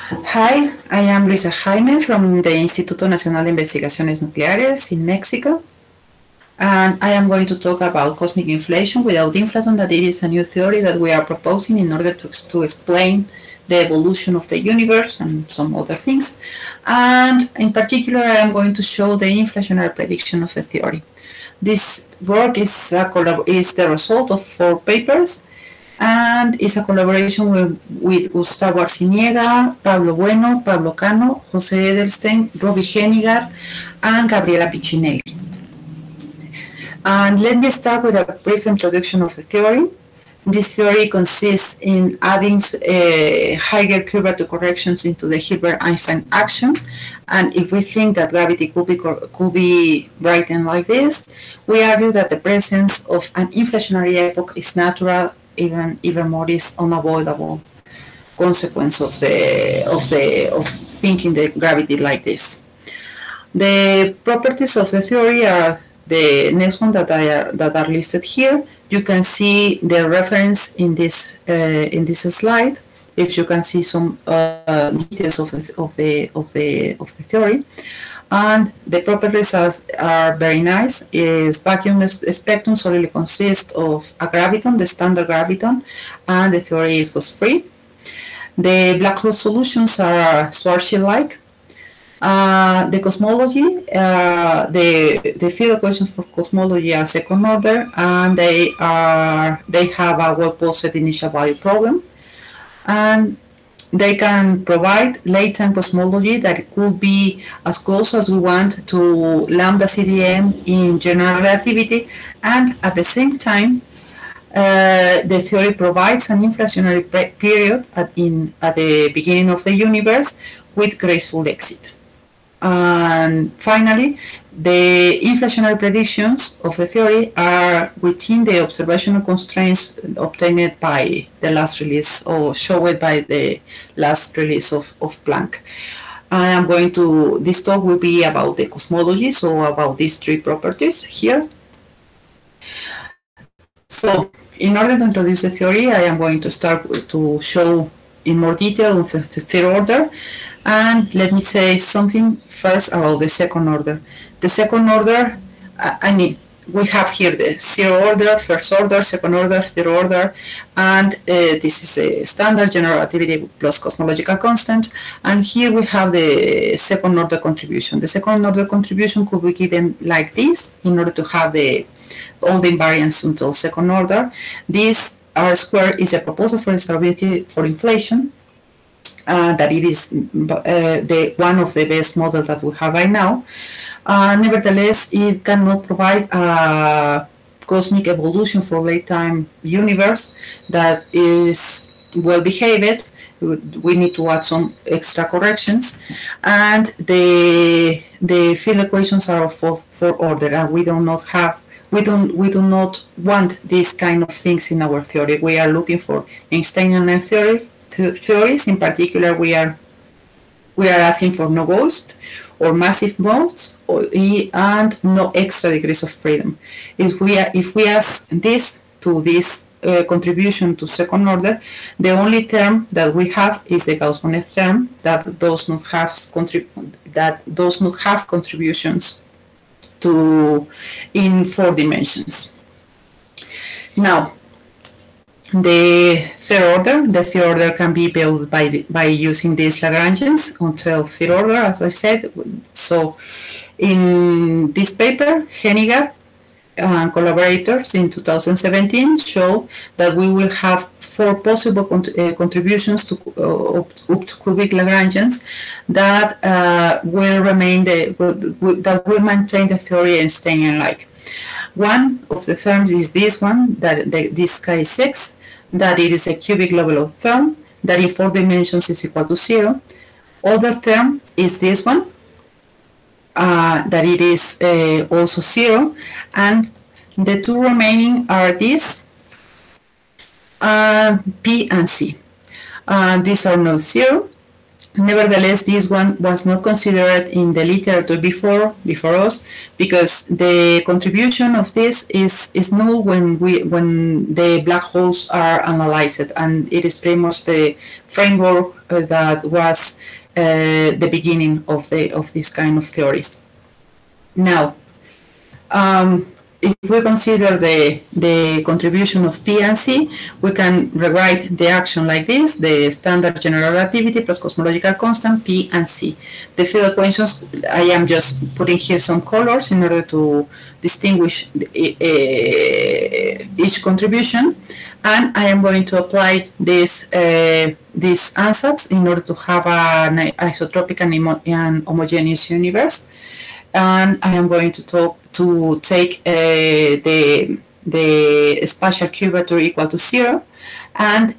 Hi, I am Luisa Jaime from the Instituto Nacional de Investigaciones Nucleares in Mexico, and I am going to talk about cosmic inflation without inflaton, that it is a new theory that we are proposing in order to explain the evolution of the universe and some other things. And in particular, I am going to show the inflationary prediction of the theory. This work is the result of 4 papers and is a collaboration with Gustavo Arciniega, Pablo Bueno, Pablo Cano, Jose Edelstein, Robbie Hennigar, and Gabriela Piccinelli. And let me start with a brief introduction of the theory. This theory consists in adding Heidegger-Hilbert corrections into the Hilbert-Einstein action. And if we think that gravity could be written like this, we argue that the presence of an inflationary epoch is natural, even more is unavoidable consequence of thinking the gravity like this. The properties of the theory are the next one that are listed here. You can see the reference in this slide. If you can see some details of the theory, and the properties are very nice. Is vacuum spectrum solely consists of a graviton, the standard graviton, and the theory is ghost-free. The black hole solutions are Schwarzschild-like. The cosmology, the field equations for cosmology are second order, and they have a well-posed initial value problem, and they can provide late-time cosmology that could be as close as we want to lambda CDM in general relativity, and at the same time, the theory provides an inflationary period at the beginning of the universe with graceful exit. And finally, the inflationary predictions of the theory are within the observational constraints obtained by the last release, or showed by the last release of Planck. This talk will be about the cosmology, so about these 3 properties here. So, in order to introduce the theory, I am going to start to show in more detail the 3rd order. And let me say something first about the 2nd order. The 2nd order, we have here the 0 order, 1st order, 2nd order, 3rd order, and this is a standard general relativity plus cosmological constant. And here we have the 2nd order contribution. The 2nd order contribution could be given like this in order to have all the invariants until 2nd order. This R squared is a proposal for stability for inflation. That it is one of the best models that we have right now. Nevertheless, it cannot provide a cosmic evolution for late-time universe that is well behaved. We need to add some extra corrections, and the field equations are of 4 order, and we do not want these kind of things in our theory. We are looking for Einsteinian theories. In particular, we are asking for no ghost or massive modes and no extra degrees of freedom. If we ask this to this contribution to 2nd order, the only term that we have is the Gauss-Bonnet term that does not have contributions in 4 dimensions. Now, the 3rd order can be built by using these Lagrangians until 3rd order, as I said. So, in this paper, Hennigar and collaborators in 2017 show that we will have 4 possible contributions to up to cubic Lagrangians that will maintain the theory Einsteinian-like. One of the terms is this one, this Chi6, that it is a cubic level of term, that in 4 dimensions is equal to 0. Other term is this one, that it is also 0. And the 2 remaining are these, P and C. These are not 0. Nevertheless, this one was not considered in the literature before us, because the contribution of this is null when the black holes are analyzed, and it is pretty much the framework that was the beginning of this kind of theories. Now, if we consider the contribution of P and C, we can rewrite the action like this: the standard general relativity plus cosmological constant P and C. The field equations, I am just putting here some colors in order to distinguish each contribution, and I am going to apply these ansatz in order to have an isotropic and homogeneous universe. And I am going to take the spatial curvature equal to 0, and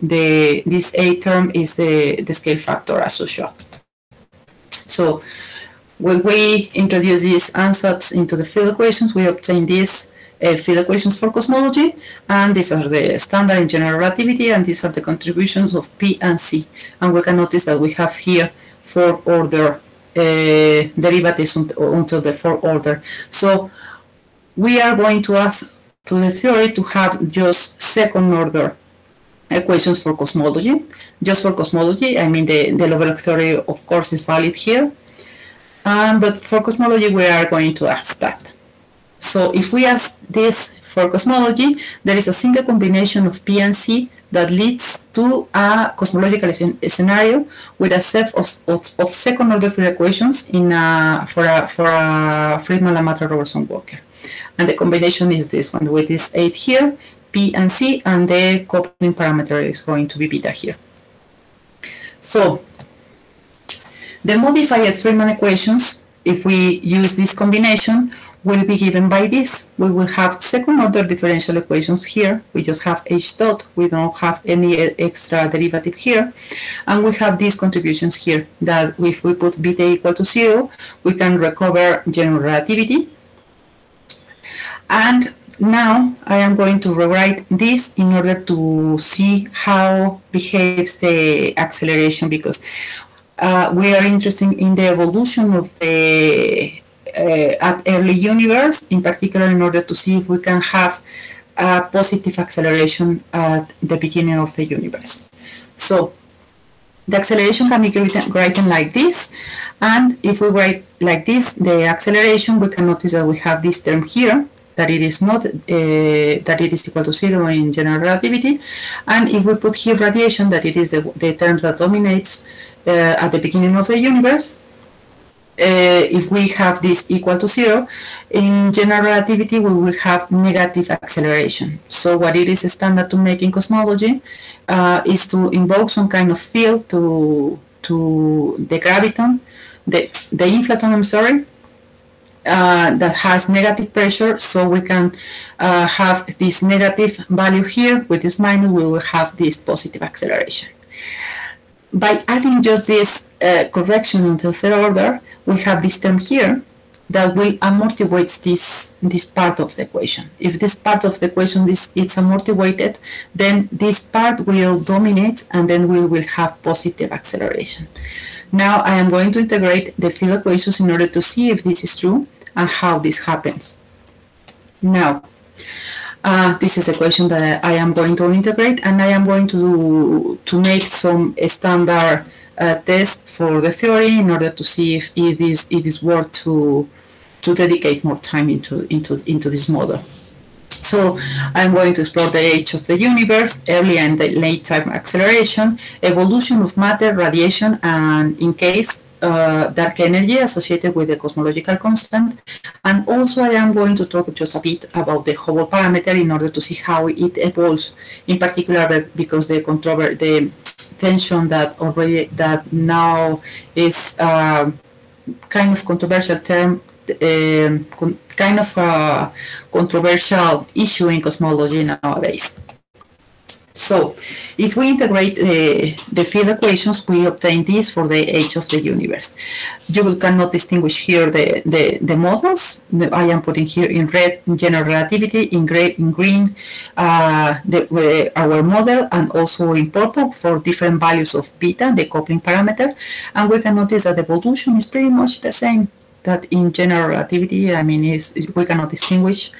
this A term is the scale factor as usual. So when we introduce these ansatz into the field equations, we obtain these field equations for cosmology, and these are the standard in general relativity, and these are the contributions of P and C. And we can notice that we have here 4 order derivatives until the 4th order. So we are going to ask to the theory to have just 2nd order equations for cosmology. Just for cosmology, I mean the Lovelock theory, of course, is valid here. But for cosmology, we are going to ask that. So if we ask this for cosmology, there is a single combination of P and C that leads to a cosmological scenario with a set of 2nd order field equations for a Friedmann-Lemaitre-Robertson-Walker. And the combination is this one with this 8 here, P and C, and the coupling parameter is going to be beta here. So the modified Friedmann equations, if we use this combination, will be given by this. We will have 2nd order differential equations here. We just have H dot. We don't have any extra derivative here. And we have these contributions here that if we put beta equal to 0, we can recover general relativity. And now I am going to rewrite this in order to see how behaves the acceleration, because we are interested in the evolution of the at early universe, in particular in order to see if we can have a positive acceleration at the beginning of the universe. So the acceleration can be written like this, and if we write like this, the acceleration, we can notice that we have this term here, that it is not that it is equal to 0 in general relativity, and if we put here radiation, that it is the term that dominates at the beginning of the universe. If we have this equal to 0, in general relativity we will have negative acceleration. So what it is standard to make in cosmology is to invoke some kind of field to the graviton, the inflaton, I'm sorry, that has negative pressure, so we can have this negative value here. With this minus, we will have this positive acceleration. By adding just this correction until 3rd order, we have this term here that will amortiguate this part of the equation. If this part of the equation is amortiguated, then this part will dominate, and then we will have positive acceleration. Now I am going to integrate the field equations in order to see if this is true and how this happens. Now, this is the equation that I am going to integrate, and I am going to make some standard test for the theory in order to see if it is worth to dedicate more time into this model. So I'm going to explore the age of the universe, early and late time acceleration, evolution of matter, radiation, and in case dark energy associated with the cosmological constant. And also I am going to talk just a bit about the Hubble parameter in order to see how it evolves, in particular because the tension that now is kind of controversial term, kind of a controversial issue in cosmology nowadays. So if we integrate the field equations, we obtain this for the age of the universe. You cannot distinguish here the models. I am putting here in red general relativity, in green our model, and also in purple for different values of beta, the coupling parameter. And we can notice that the evolution is pretty much the same that in general relativity. I mean, we cannot distinguish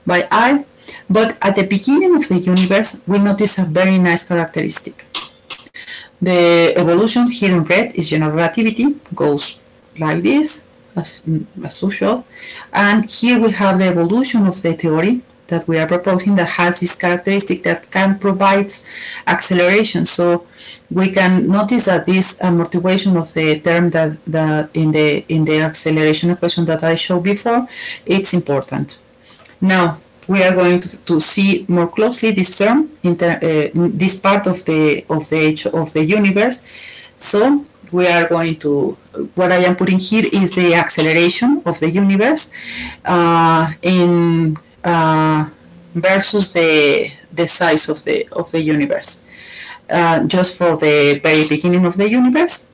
by eye. But at the beginning of the universe, we notice a very nice characteristic. The evolution here in red is general relativity, goes like this, as usual. And here we have the evolution of the theory that we are proposing that has this characteristic that can provide acceleration. So we can notice that this amortiguation of the term that in the acceleration equation that I showed before, it's important. Now we are going to see more closely this term in this part of the universe. So we are going to, what I am putting here is the acceleration of the universe versus the size of the universe. Just for the very beginning of the universe.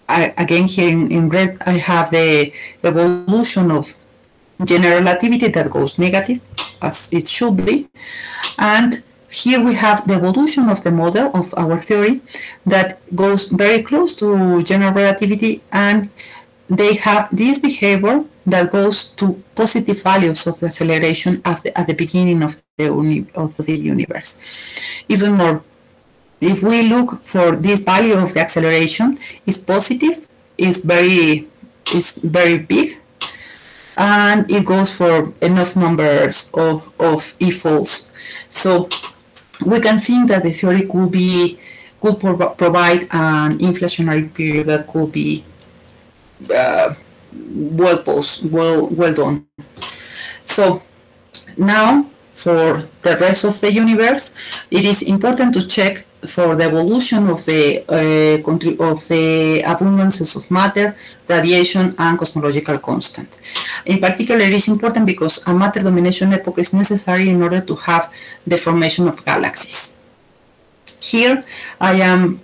Again, here in red, I have the evolution of general relativity that goes negative, as it should be. And here we have the evolution of the model of our theory that goes very close to general relativity, and they have this behavior that goes to positive values of the acceleration at the beginning of the universe. Even more, if we look for this value of the acceleration, is positive, is very big, and it goes for enough numbers of e-folds. So we can think that the theory could provide an inflationary period that could be well done. So now for the rest of the universe, it is important to check for the evolution of the abundances of matter, radiation, and cosmological constant. In particular, it is important because a matter domination epoch is necessary in order to have the formation of galaxies. Here I am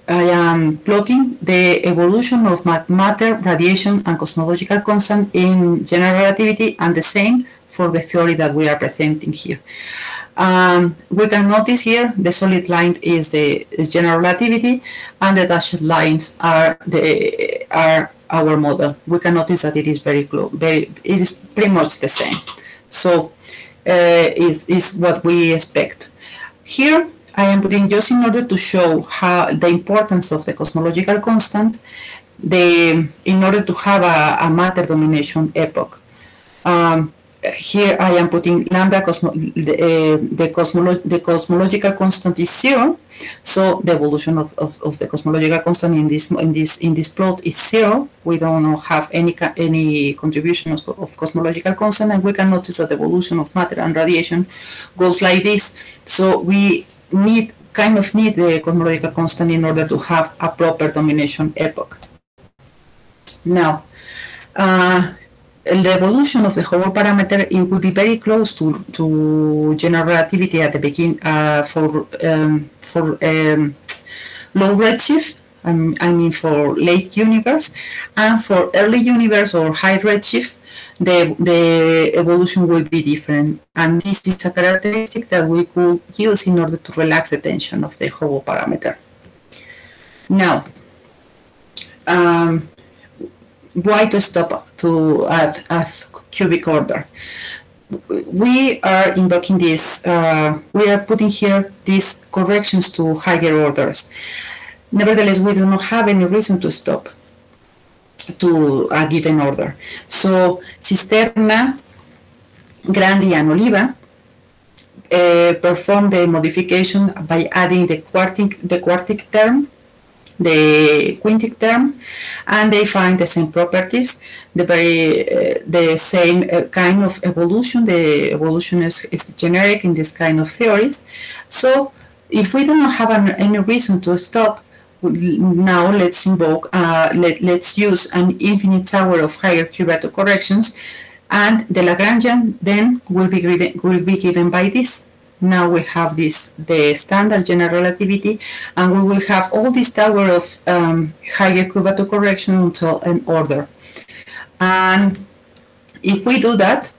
plotting the evolution of matter, radiation, and cosmological constant in general relativity, and the same for the theory that we are presenting here. We can notice here the solid line is general relativity, and the dashed lines are our model. We can notice that it is very close. It is pretty much the same. So is what we expect. Here I am putting just in order to show how the importance of the cosmological constant, in order to have a matter domination epoch. Here I am putting lambda, the cosmological constant is 0, so the evolution of the cosmological constant in this plot is 0. We don't have any contribution of cosmological constant, and we can notice that the evolution of matter and radiation goes like this. So we need the cosmological constant in order to have a proper domination epoch. Now, the evolution of the Hubble parameter, it will be very close to general relativity at the beginning for low redshift, I mean for late universe, and for early universe or high redshift, the evolution will be different. And this is a characteristic that we could use in order to relax the tension of the Hubble parameter. Now, why to stop at cubic order? We are invoking this, we are putting here these corrections to higher orders. Nevertheless, we do not have any reason to stop to a given order. So Cisterna, Grandi, and Oliva perform the modification by adding the quartic term, the quintic term, and they find the same properties, the same kind of evolution. The evolution is generic in this kind of theories. So if we do not have any reason to stop, now let's invoke, let's use an infinite tower of higher Q-Barreto corrections, and the Lagrangian then will be given by this. Now we have the standard general relativity, and we will have all this tower of higher Q-Barreto correction until an order. And If we do that,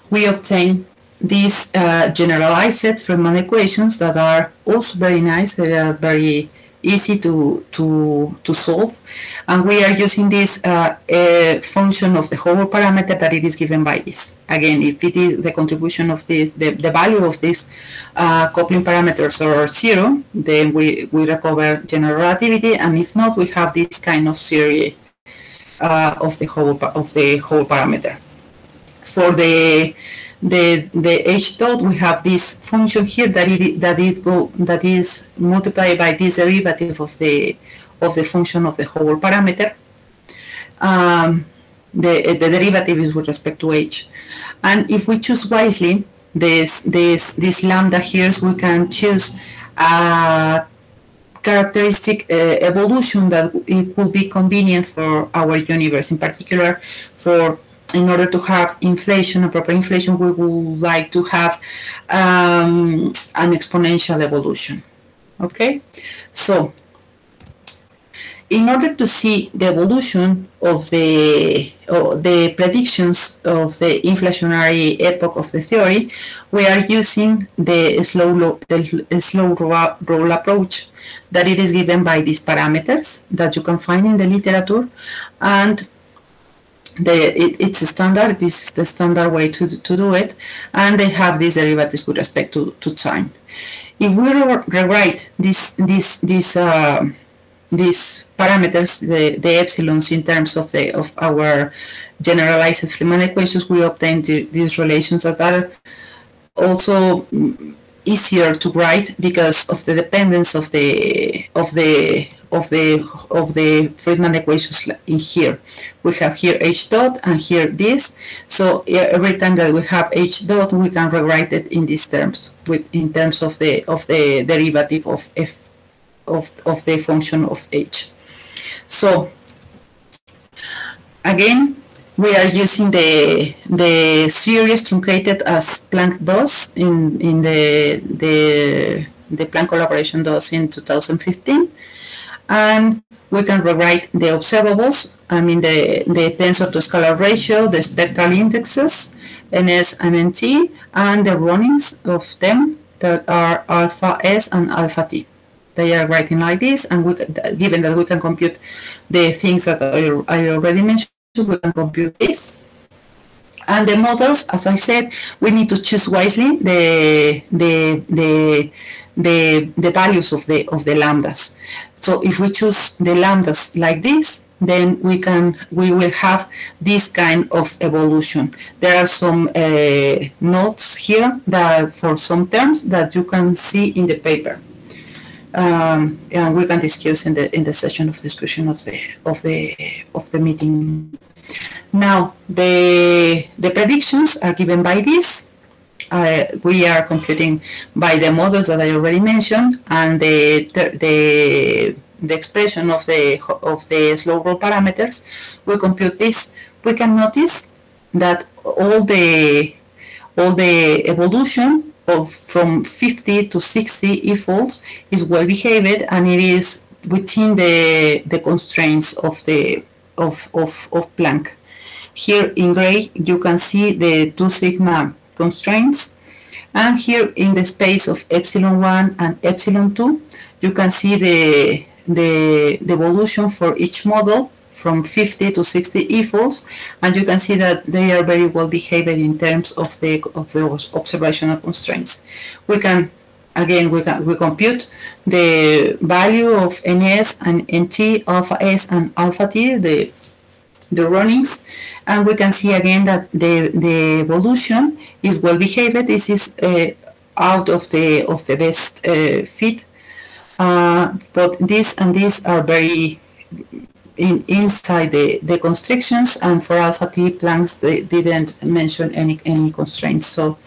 we obtain these generalized Friedman equations that are also very nice. They are very easy to solve, and we are using this function of the Hubble parameter that it is given by this. Again, if it is the contribution of this, the value of these coupling parameters are 0, then we recover general relativity, and if not, we have this kind of series of the Hubble parameter. For the H dot, we have this function here that is multiplied by this derivative of the function of the Hubble parameter. The derivative is with respect to H, and if we choose wisely this lambda here, so we can choose a characteristic evolution that it will be convenient for our universe. In particular, in order to have inflation, a proper inflation, we would like to have an exponential evolution. Okay, so in order to see the evolution of the predictions of the inflationary epoch of the theory, we are using the slow roll approach that it is given by these parameters that you can find in the literature, and it's a standard. This is the standard way to do it, and they have these derivatives with respect to time. If we rewrite these parameters, the epsilons, in terms of our generalized Friedman equations, we obtain these relations that are also easier to write because of the dependence of the Friedman equations in here. We have here H dot and here this. So every time that we have H dot, we can rewrite it in these terms, in terms of the derivative of f of the function of H. So again, we are using the series truncated as Planck does in the Planck collaboration does in 2015, and we can rewrite the observables. I mean the tensor to scalar ratio, the spectral indexes, NS and NT, and the runnings of them that are alpha S and alpha T. They are writing like this, and given that we can compute the things that I already mentioned, we can compute this. And the models, as I said, we need to choose wisely the values of the lambdas. So if we choose the lambdas like this, then we will have this kind of evolution. There are some notes here that for some terms that you can see in the paper. And we can discuss in the session of discussion of the meeting. Now the predictions are given by this. We are computing by the models that I already mentioned, and the expression of the slow roll parameters. We compute this. We can notice that all the evolution from 50 to 60 e-folds is well behaved, and it is within the constraints of Planck. Here in gray you can see the 2 sigma constraints, and here in the space of epsilon 1 and epsilon 2 you can see the evolution for each model from 50 to 60 e-folds, and you can see that they are very well behaved in terms of those observational constraints. We compute the value of NS and NT, alpha S and alpha T, the runnings, and we can see again that the evolution is well behaved. This is out of the best fit, but this and this are very inside the constrictions, and for alpha T, Planck didn't mention any constraints, so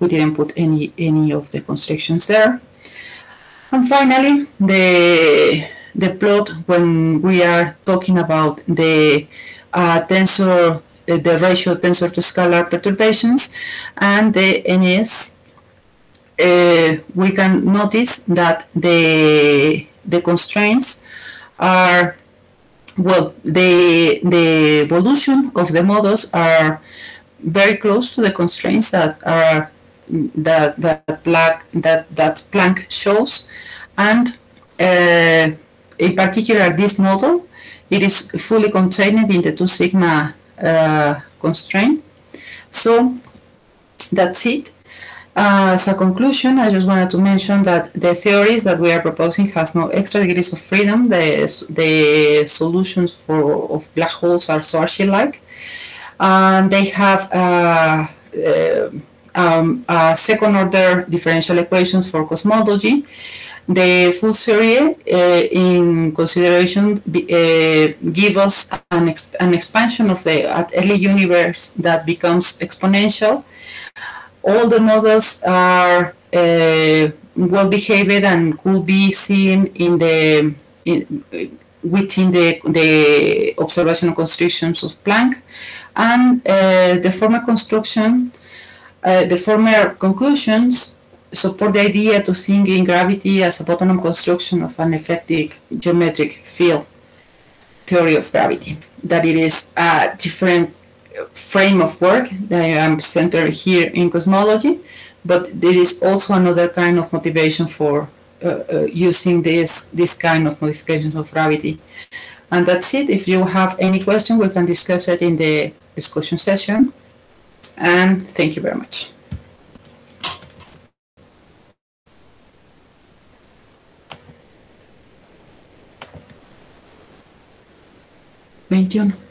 we didn't put any of the constrictions there. And finally, the plot when we are talking about the tensor, the ratio tensor to scalar perturbations and the NS, we can notice that the constraints are well, the evolution of the models are very close to the constraints that are that Planck shows, and in particular this model, it is fully contained in the 2 sigma constraint. So that's it. As a conclusion, I just wanted to mention that the theories that we are proposing has no extra degrees of freedom. The solutions of black holes are Schwarzschild-like, and they have second-order differential equations for cosmology. The full series, in consideration, give us an expansion of the early universe that becomes exponential. All the models are well behaved and could be seen within the observational constrictions of Planck, and the former conclusions support the idea to think in gravity as a bottom-up construction of an effective geometric field theory of gravity, that it is a different frame of work that I am centered here in cosmology, but there is also another kind of motivation for using this kind of modifications of gravity. And that's it. If you have any question, we can discuss it in the discussion session. And thank you very much. Veintiuno.